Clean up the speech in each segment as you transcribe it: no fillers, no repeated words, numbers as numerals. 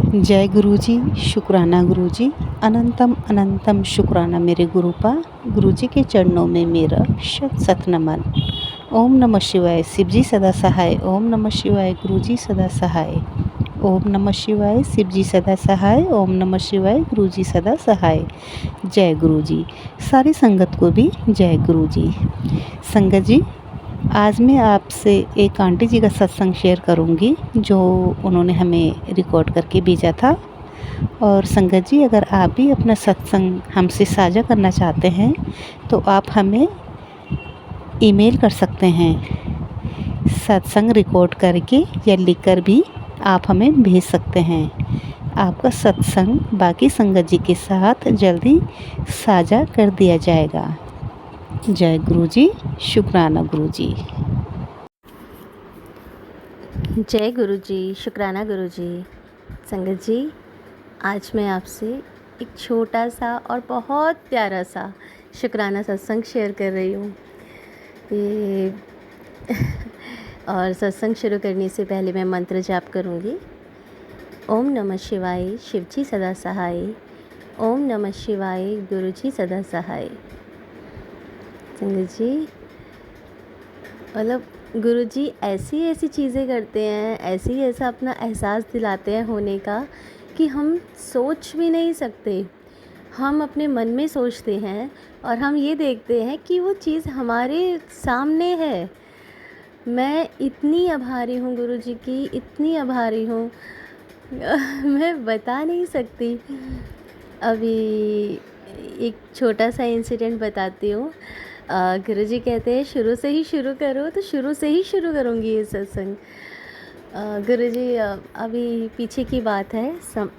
जय गुरु जी, शुक्राना गुरु जी, अनंतम अनंतम शुक्राना मेरे गुरुपा। गुरु जी के चरणों में मेरा शत शत नमन। ओम नमः शिवाय, शिव जी सदा सहाय। ओम नमः शिवाय, गुरु जी सदा सहाय। ओम नमः शिवाय, शिव जी सदा सहाय। ओम नमः शिवाय, गुरु जी सदा सहाय। जय गुरु जी। सारी संगत को भी जय गुरु जी। संगत जी, आज मैं आपसे एक आंटी जी का सत्संग शेयर करूंगी जो उन्होंने हमें रिकॉर्ड करके भेजा था। और संगत जी, अगर आप भी अपना सत्संग हमसे साझा करना चाहते हैं तो आप हमें ईमेल कर सकते हैं। सत्संग रिकॉर्ड करके या लिखकर भी आप हमें भेज सकते हैं। आपका सत्संग बाकी संगत जी के साथ जल्दी साझा कर दिया जाएगा। जय गुरु जी, शुक्राना गुरु जी। जय गुरु जी, शुक्राना गुरु जी। संगत जी, आज मैं आपसे एक छोटा सा और बहुत प्यारा सा शुक्राना सत्संग शेयर कर रही हूँ। ये और सत्संग शुरू करने से पहले मैं मंत्र जाप करूँगी। ओम नमः शिवाय, शिव जी सदा सहाय। ओम नमः शिवाय, गुरु जी सदा सहाय। संगत जी, मतलब गुरुजी ऐसी ऐसी चीज़ें करते हैं, ऐसी ऐसा अपना एहसास दिलाते हैं होने का कि हम सोच भी नहीं सकते। हम अपने मन में सोचते हैं और हम ये देखते हैं कि वो चीज़ हमारे सामने है। मैं इतनी आभारी हूँ गुरुजी की, इतनी आभारी हूँ मैं बता नहीं सकती। अभी एक छोटा सा इंसिडेंट बताती हूँ। गुरुजी कहते हैं शुरू से ही शुरू करो, तो शुरू से ही शुरू करूँगी ये सत्संग। गुरुजी, अभी पीछे की बात है,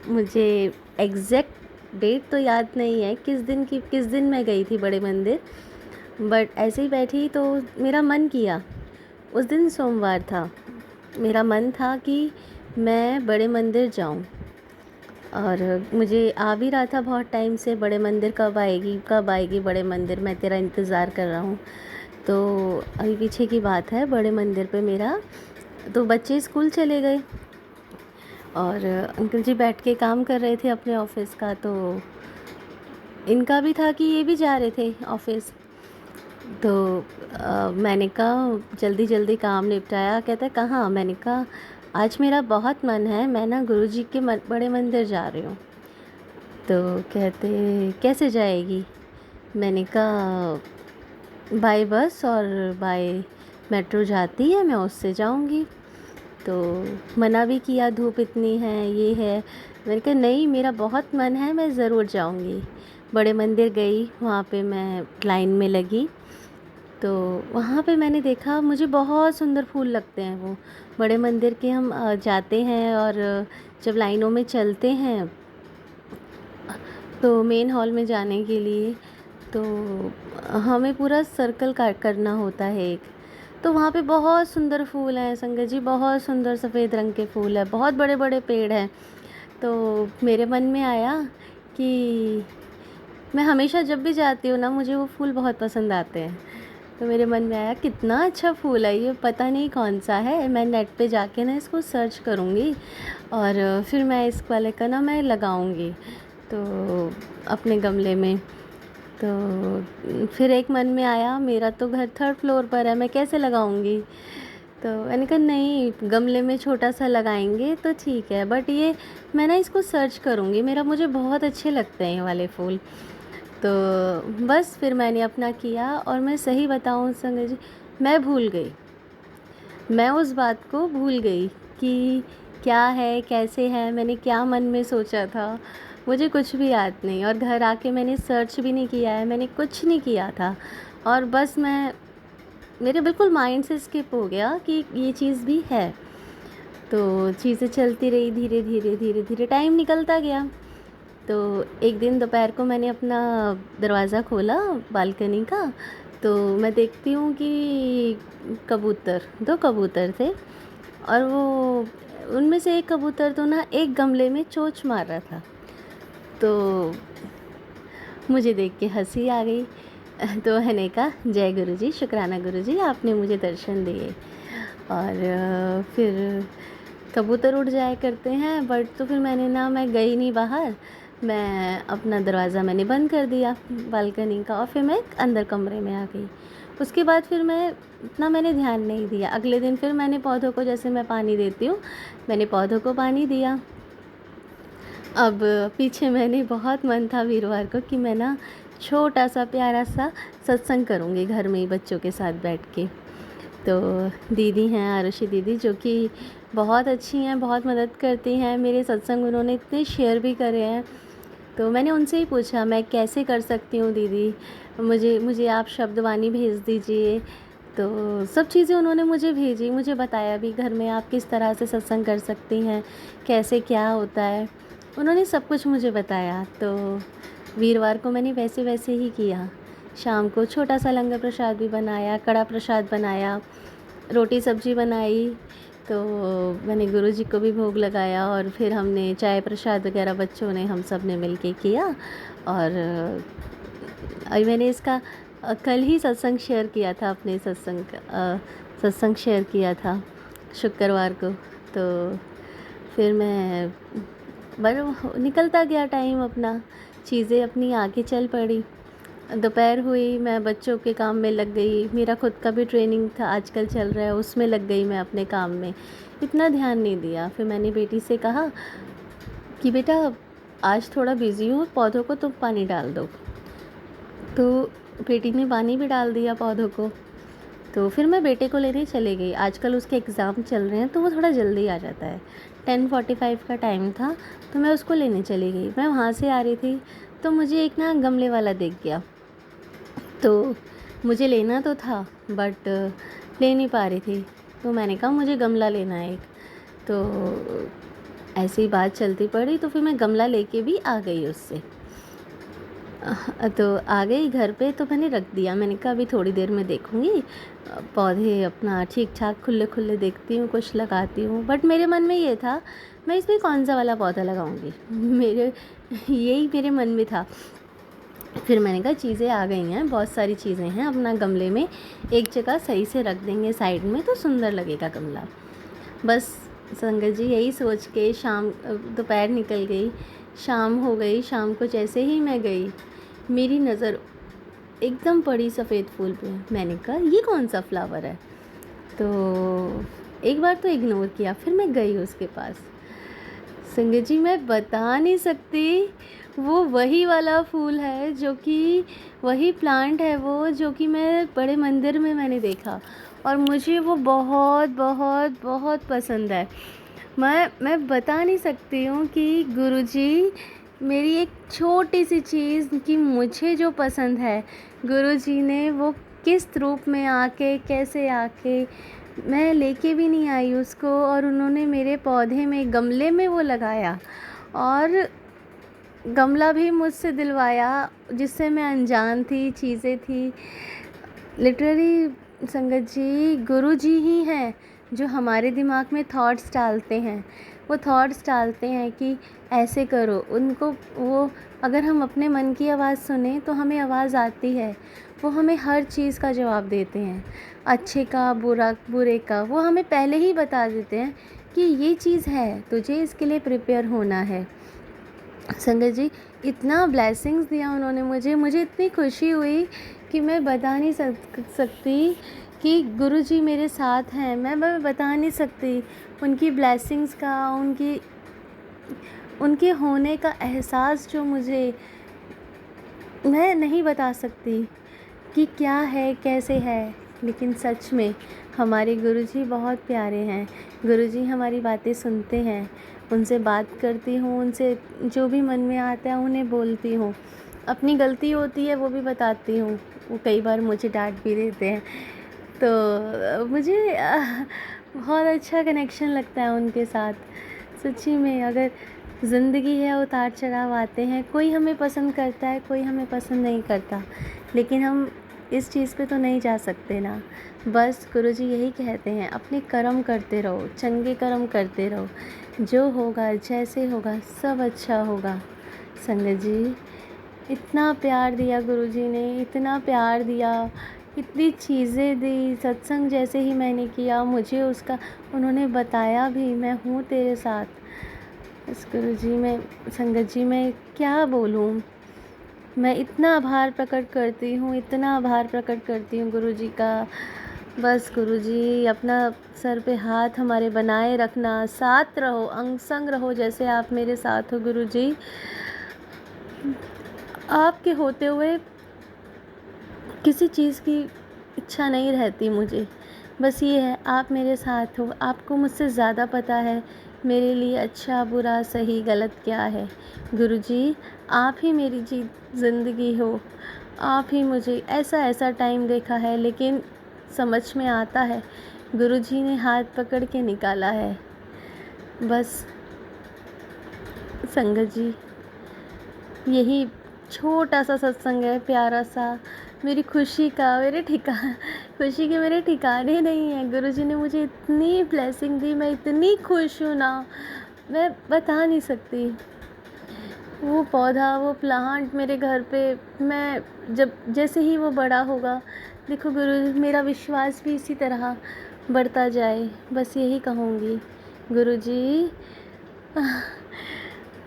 मुझे एग्जैक्ट डेट तो याद नहीं है किस दिन मैं गई थी बड़े मंदिर, बट ऐसे ही बैठी तो मेरा मन किया। उस दिन सोमवार था, मेरा मन था कि मैं बड़े मंदिर जाऊं और मुझे आ भी रहा था बहुत टाइम से, बड़े मंदिर कब आएगी बड़े मंदिर, मैं तेरा इंतज़ार कर रहा हूँ। तो अभी पीछे की बात है, बड़े मंदिर पे मेरा तो बच्चे स्कूल चले गए और अंकल जी बैठ के काम कर रहे थे अपने ऑफिस का, तो इनका भी था कि ये भी जा रहे थे ऑफिस। तो मैंने कहा जल्दी जल्दी काम निपटाया। कहता है कहाँ? मैंने कहा आज मेरा बहुत मन है, मैं ना गुरुजी के बड़े मंदिर जा रही हूँ। तो कहते कैसे जाएगी? मैंने कहा बाय बस और बाय मेट्रो जाती है, मैं उससे जाऊँगी। तो मना भी किया, धूप इतनी है, ये है। मैंने कहा नहीं, मेरा बहुत मन है, मैं ज़रूर जाऊँगी। बड़े मंदिर गई, वहाँ पे मैं लाइन में लगी। तो वहाँ पे मैंने देखा, मुझे बहुत सुंदर फूल लगते हैं वो बड़े मंदिर के। हम जाते हैं और जब लाइनों में चलते हैं तो मेन हॉल में जाने के लिए तो हमें पूरा सर्कल करना होता है एक। तो वहाँ पे बहुत सुंदर फूल हैं संगत जी, बहुत सुंदर सफ़ेद रंग के फूल है, बहुत बड़े बड़े पेड़ हैं। तो मेरे मन में आया कि मैं हमेशा जब भी जाती हूँ ना, मुझे वो फूल बहुत पसंद आते हैं। तो मेरे मन में आया कितना अच्छा फूल है ये, पता नहीं कौन सा है, मैं नेट पे जाके ना इसको सर्च करूँगी और फिर मैं इस वाले का ना मैं लगाऊँगी तो अपने गमले में। तो फिर एक मन में आया, मेरा तो घर 3rd फ्लोर पर है, मैं कैसे लगाऊंगी? तो मैंने कहा नहीं, गमले में छोटा सा लगाएंगे तो ठीक है, बट ये मैं ना इसको सर्च करूँगी, मुझे बहुत अच्छे लगते हैं ये वाले फूल। तो बस फिर मैंने अपना किया और मैं सही बताऊँ संगत जी, मैं भूल गई, मैं उस बात को भूल गई कि क्या है, कैसे है, मैंने क्या मन में सोचा था, मुझे कुछ भी याद नहीं। और घर आके मैंने सर्च भी नहीं किया है, मैंने कुछ नहीं किया था। और बस मेरे बिल्कुल माइंड से स्किप हो गया कि ये चीज़ भी है। तो चीज़ें चलती रही, धीरे धीरे धीरे धीरे टाइम निकलता गया। तो एक दिन दोपहर को मैंने अपना दरवाज़ा खोला बालकनी का, तो मैं देखती हूँ कि कबूतर, 2 कबूतर थे और वो उनमें से एक कबूतर तो ना एक गमले में चोंच मार रहा था। तो मुझे देख के हंसी आ गई। तो मैंने कहा जय गुरुजी, शुक्राना गुरुजी, आपने मुझे दर्शन दिए। और फिर कबूतर उड़ जाया करते हैं, बट तो फिर मैं गई नहीं बाहर। मैं अपना दरवाज़ा मैंने बंद कर दिया बालकनी का, और फिर मैं अंदर कमरे में आ गई। उसके बाद फिर मैंने ध्यान नहीं दिया। अगले दिन फिर मैंने पौधों को, जैसे मैं पानी देती हूँ, मैंने पौधों को पानी दिया। अब पीछे मैंने बहुत मन था वीरवार को कि मैं ना छोटा सा प्यारा सा सत्संग करूँगी घर में ही बच्चों के साथ बैठ के। तो दीदी हैं आरुषि दीदी, जो कि बहुत अच्छी हैं, बहुत मदद करती हैं। मेरे सत्संग उन्होंने इतने शेयर भी करे हैं। तो मैंने उनसे ही पूछा, मैं कैसे कर सकती हूँ दीदी, मुझे आप शब्दवाणी भेज दीजिए। तो सब चीज़ें उन्होंने मुझे भेजी, मुझे बताया भी घर में आप किस तरह से सत्संग कर सकती हैं, कैसे क्या होता है, उन्होंने सब कुछ मुझे बताया। तो वीरवार को मैंने वैसे वैसे ही किया। शाम को छोटा सा लंगर प्रसाद भी बनाया, कड़ा प्रसाद बनाया, रोटी सब्जी बनाई। तो मैंने गुरुजी को भी भोग लगाया, और फिर हमने चाय प्रसाद वगैरह बच्चों ने, हम सब ने मिल के किया। और अभी मैंने इसका कल ही सत्संग शेयर किया था, अपने सत्संग शेयर किया था शुक्रवार को। तो फिर मैं निकलता गया टाइम अपना, चीज़ें अपनी आगे चल पड़ी। दोपहर हुई, मैं बच्चों के काम में लग गई। मेरा खुद का भी ट्रेनिंग था आजकल चल रहा है, उसमें लग गई मैं अपने काम में, इतना ध्यान नहीं दिया। फिर मैंने बेटी से कहा कि बेटा आज थोड़ा बिज़ी हूँ, पौधों को तुम पानी डाल दो। तो बेटी ने पानी भी डाल दिया पौधों को। तो फिर मैं बेटे को लेने चली गई। आजकल उसके एग्ज़ाम चल रहे हैं, तो वो थोड़ा जल्दी आ जाता है। 10:45 का टाइम था, तो मैं उसको लेने चली गई। मैं वहाँ से आ रही थी, तो मुझे एक ना गमले वाला दिख गया। तो मुझे लेना तो था, बट ले नहीं पा रही थी। तो मैंने कहा मुझे गमला लेना है एक। तो ऐसी बात चलती पड़ी, तो फिर मैं गमला लेके भी आ गई उससे। तो आ गई घर पे, तो मैंने रख दिया। मैंने कहा अभी थोड़ी देर में देखूँगी, पौधे अपना ठीक ठाक खुले खुले देखती हूँ, कुछ लगाती हूँ। बट मेरे मन में ये था, मैं इसमें कौन सा वाला पौधा लगाऊँगी, यही मेरे मन में था। फिर मैंने कहा चीज़ें आ गई हैं, बहुत सारी चीज़ें हैं, अपना गमले में एक जगह सही से रख देंगे साइड में, तो सुंदर लगेगा गमला। बस संगत जी, यही सोच के दोपहर निकल गई, शाम हो गई। शाम को जैसे ही मैं गई, मेरी नज़र एकदम पड़ी सफ़ेद फूल पे। मैंने कहा ये कौन सा फ्लावर है। तो एक बार तो इग्नोर किया, फिर मैं गई उसके पास। संगत जी, मैं बता नहीं सकती, वो वही वाला फूल है, जो कि वही प्लांट है वो, जो कि मैं बड़े मंदिर में मैंने देखा, और मुझे वो बहुत बहुत बहुत पसंद है। मैं बता नहीं सकती हूँ कि गुरुजी, मेरी एक छोटी सी चीज़ कि मुझे जो पसंद है, गुरुजी ने वो किस रूप में आके, कैसे आके, मैं लेके भी नहीं आई उसको, और उन्होंने मेरे पौधे में, गमले में वो लगाया, और गमला भी मुझसे दिलवाया, जिससे मैं अनजान थी, चीज़ें थी। लिटरली संगत जी, गुरुजी ही हैं जो हमारे दिमाग में थॉट्स डालते हैं। वो थॉट्स डालते हैं कि ऐसे करो, उनको वो, अगर हम अपने मन की आवाज़ सुने तो हमें आवाज़ आती है। वो हमें हर चीज़ का जवाब देते हैं, अच्छे का, बुरे का, वो हमें पहले ही बता देते हैं कि ये चीज़ है, तुझे इसके लिए प्रिपेयर होना है। संगत जी, इतना ब्लेसिंग्स दिया उन्होंने मुझे इतनी खुशी हुई कि मैं बता नहीं सकती कि गुरुजी मेरे साथ हैं। मैं बता नहीं सकती उनकी ब्लेसिंग्स का, उनके होने का एहसास, जो मैं नहीं बता सकती कि क्या है, कैसे है। लेकिन सच में हमारे गुरुजी बहुत प्यारे हैं। गुरुजी हमारी बातें सुनते हैं, उनसे बात करती हूँ, उनसे जो भी मन में आता है उन्हें बोलती हूँ। अपनी गलती होती है वो भी बताती हूँ, वो कई बार मुझे डांट भी देते हैं। तो मुझे बहुत अच्छा कनेक्शन लगता है उनके साथ। सच्ची में, अगर ज़िंदगी है, उतार चढ़ाव आते हैं, कोई हमें पसंद करता है, कोई हमें पसंद नहीं करता, लेकिन हम इस चीज़ पे तो नहीं जा सकते ना। बस गुरुजी यही कहते हैं, अपने कर्म करते रहो, चंगे कर्म करते रहो, जो होगा, जैसे होगा, सब अच्छा होगा। संगत जी, इतना प्यार दिया गुरुजी ने, इतना प्यार दिया इतनी चीज़ें दी, सत्संग जैसे ही मैंने किया मुझे उसका उन्होंने बताया भी, मैं हूँ तेरे साथ। बस गुरुजी मैं संगत जी मैं क्या बोलूँ। मैं इतना आभार प्रकट करती हूँ, इतना आभार प्रकट करती हूँ गुरुजी का। बस गुरुजी अपना सर पे हाथ हमारे बनाए रखना, साथ रहो, अंग संग रहो जैसे आप मेरे साथ हो गुरुजी। आपके होते हुए किसी चीज़ की इच्छा नहीं रहती मुझे। बस ये है आप मेरे साथ हो, आपको मुझसे ज़्यादा पता है मेरे लिए अच्छा बुरा सही गलत क्या है। गुरुजी आप ही मेरी ज़िंदगी हो, आप ही मुझे ऐसा ऐसा टाइम देखा है लेकिन समझ में आता है गुरुजी ने हाथ पकड़ के निकाला है। बस संगत जी यही छोटा सा सत्संग है, प्यारा सा, मेरी खुशी के मेरे ठिकाने नहीं है। गुरुजी ने मुझे इतनी ब्लेसिंग दी, मैं इतनी खुश हूँ ना, मैं बता नहीं सकती। वो पौधा, वो प्लांट मेरे घर पे, मैं जब जैसे ही वो बड़ा होगा, देखो गुरु मेरा विश्वास भी इसी तरह बढ़ता जाए, बस यही कहूँगी। गुरुजी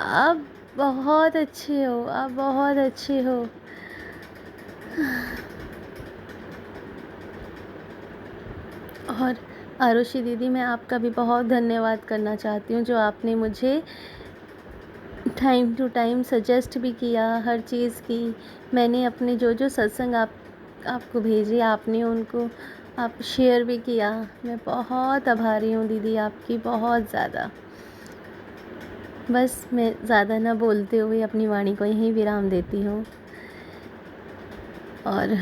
आप बहुत अच्छे हो, आप बहुत अच्छे हो। और आरुषि दीदी मैं आपका भी बहुत धन्यवाद करना चाहती हूँ, जो आपने मुझे टाइम टू टाइम सजेस्ट भी किया हर चीज़ की। मैंने अपने जो सत्संग आपको भेजे, आपने उनको आप शेयर भी किया। मैं बहुत आभारी हूँ दीदी आपकी, बहुत ज़्यादा। बस मैं ज़्यादा ना बोलते हुए अपनी वाणी को यहीं विराम देती हूँ और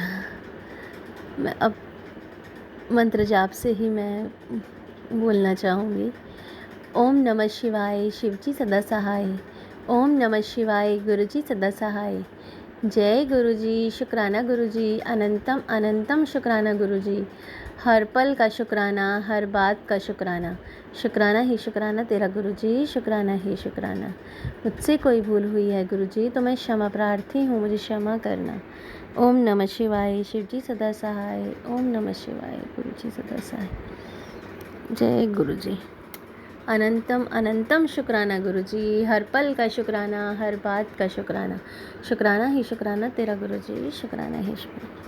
मैं अब मंत्र जाप से ही मैं बोलना चाहूँगी। ओम नमः शिवाय, शिवजी सदा सहाय। ओम नमः शिवाय, गुरुजी सदा सहाय। जय गुरुजी, शुक्राना गुरुजी, अनंतम अनंतम शुक्राना गुरुजी। हर पल का शुक्राना, हर बात का शुक्राना, शुक्राना ही शुक्राना तेरा गुरुजी, शुक्राना ही शुक्राना। मुझसे कोई भूल हुई है गुरुजी तो मैं क्षमा प्रार्थी हूँ, मुझे क्षमा करना। ओम नमः शिवाय, शिवजी सदा सहाय। ओम नमः शिवाय, गुरुजी सदा सहाय। जय गुरुजी। अनंतम अनंतम शुक्राना गुरुजी, हर पल का शुक्राना, हर बात का शुक्राना, शुक्राना ही शुक्राना तेरा गुरुजी, शुक्राना ही शुक्राना।